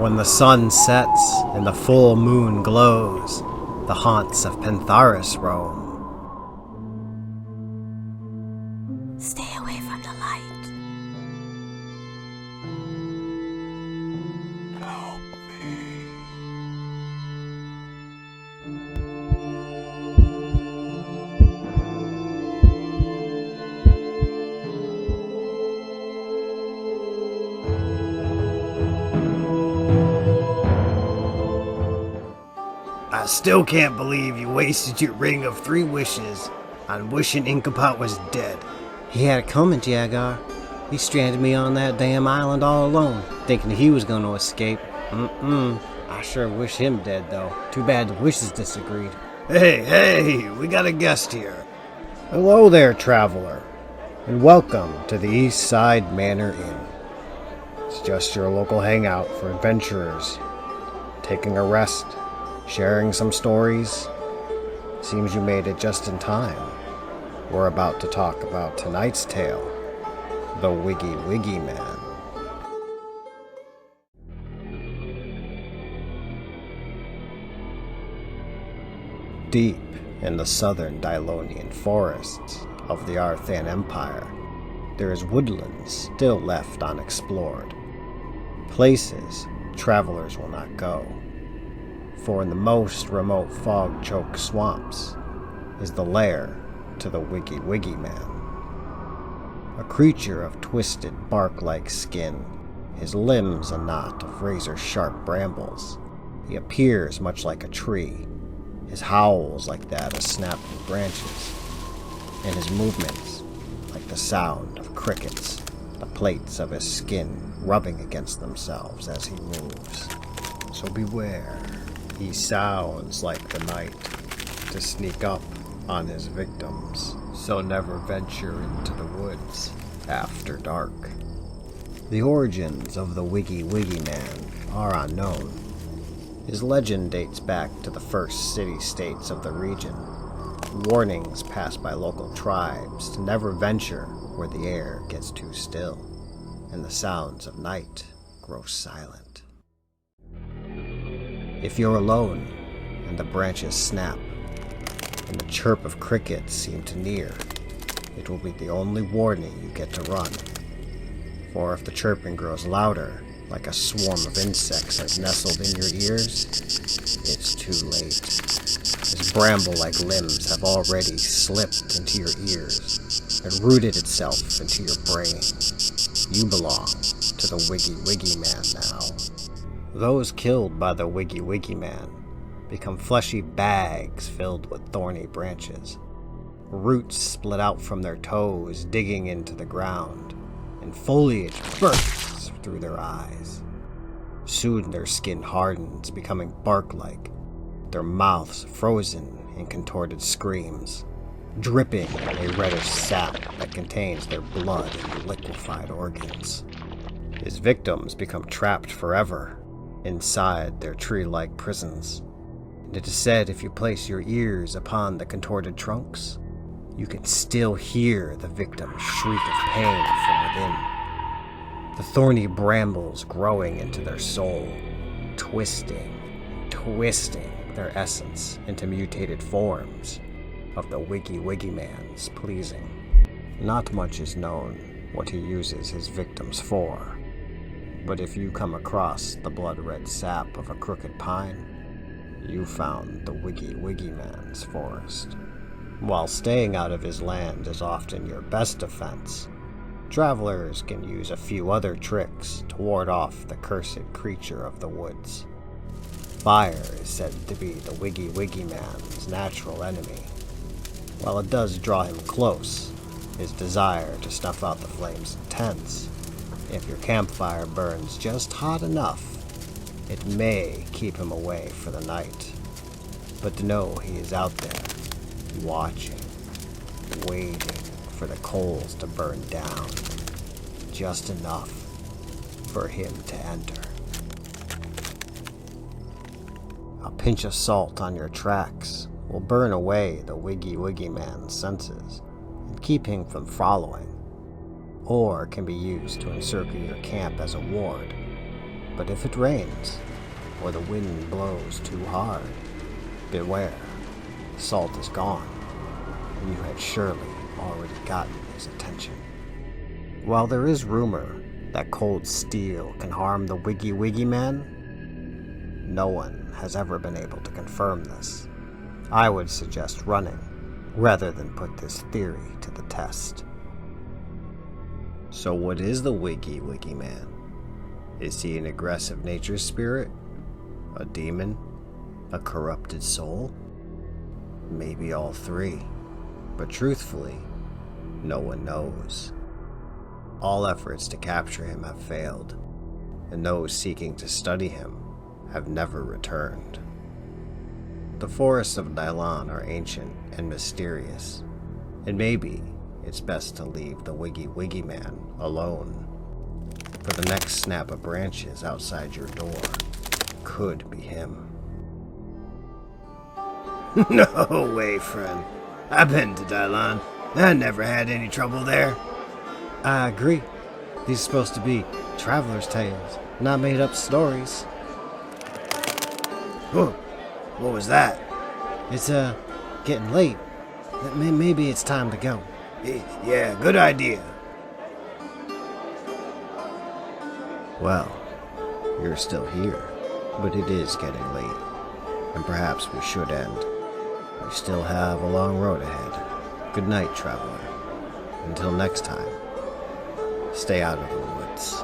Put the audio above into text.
When the sun sets and the full moon glows, the haunts of Pentharis roam. Stay away from the light. Help me. I still can't believe you wasted your ring of 3 wishes on wishing Inkapot was dead. He had it coming, Jagar. He stranded me on that damn island all alone, thinking he was going to escape. I sure wish him dead, though. Too bad the wishes disagreed. Hey, we got a guest here. Hello there, traveler, and welcome to the East Side Manor Inn. It's just your local hangout for adventurers, taking a rest, sharing some stories. Seems you made it just in time. We're about to talk about tonight's tale, the Wiggy Wiggy Man. Deep in the southern Dylonian forests of the Arthan Empire, there is woodland still left unexplored. Places travelers will not go. For in the most remote fog-choked swamps is the lair to the Wicky Wiggy Man. A creature of twisted bark-like skin, his limbs a knot of razor-sharp brambles. He appears much like a tree, his howls like that of snapping branches, and his movements like the sound of crickets, the plates of his skin rubbing against themselves as he moves. So beware. He sounds like the night to sneak up on his victims, so never venture into the woods after dark. The origins of the Wiggy Wiggy Man are unknown. His legend dates back to the first city-states of the region. Warnings passed by local tribes to never venture where the air gets too still, and the sounds of night grow silent. If you're alone, and the branches snap, and the chirp of crickets seem to near, it will be the only warning you get to run. For if the chirping grows louder, like a swarm of insects has nestled in your ears, it's too late. His bramble-like limbs have already slipped into your ears and rooted itself into your brain. You belong to the Wiggy Wiggy Man now. Those killed by the Wiggy Wiggy Man become fleshy bags filled with thorny branches. Roots split out from their toes, digging into the ground, and foliage bursts through their eyes. Soon their skin hardens, becoming bark-like, their mouths frozen in contorted screams, dripping a reddish sap that contains their blood and liquefied organs. His victims become trapped forever inside their tree-like prisons, and it is said if you place your ears upon the contorted trunks, you can still hear the victim's shriek of pain from within. The thorny brambles growing into their soul, twisting their essence into mutated forms of the Wiggy Wiggy Man's pleasing. Not much is known what he uses his victims for, but if you come across the blood-red sap of a crooked pine, you found the Wiggy Wiggy Man's forest. While staying out of his land is often your best defense, travelers can use a few other tricks to ward off the cursed creature of the woods. Fire is said to be the Wiggy Wiggy Man's natural enemy. While it does draw him close, his desire to snuff out the flames intense. If your campfire burns just hot enough, it may keep him away for the night. But to know he is out there, watching, waiting for the coals to burn down, just enough for him to enter. A pinch of salt on your tracks will burn away the Wiggy Wiggy Man's senses and keep him from following, or can be used to encircle your camp as a ward. But if it rains, or the wind blows too hard, beware, salt is gone, and you had surely already gotten his attention. While there is rumor that cold steel can harm the Wiggy Wiggy Man, no one has ever been able to confirm this. I would suggest running, rather than put this theory to the test. So what is the Wicky Wiggy Man? Is he an aggressive nature spirit? A demon? A corrupted soul? Maybe all three. But truthfully, no one knows. All efforts to capture him have failed, and those seeking to study him have never returned. The forests of Dylan are ancient and mysterious, and maybe it's best to leave the Wiggy Wiggy Man alone. For the next snap of branches outside your door could be him. No way, friend. I've been to Dylan. I never had any trouble there. I agree. These are supposed to be traveler's tales, not made up stories. Whoa, what was that? It's getting late. Maybe it's time to go. Yeah, good idea. Well, you're still here, but it is getting late, and perhaps we should end. We still have a long road ahead. Good night, traveler. Until next time, stay out of the woods.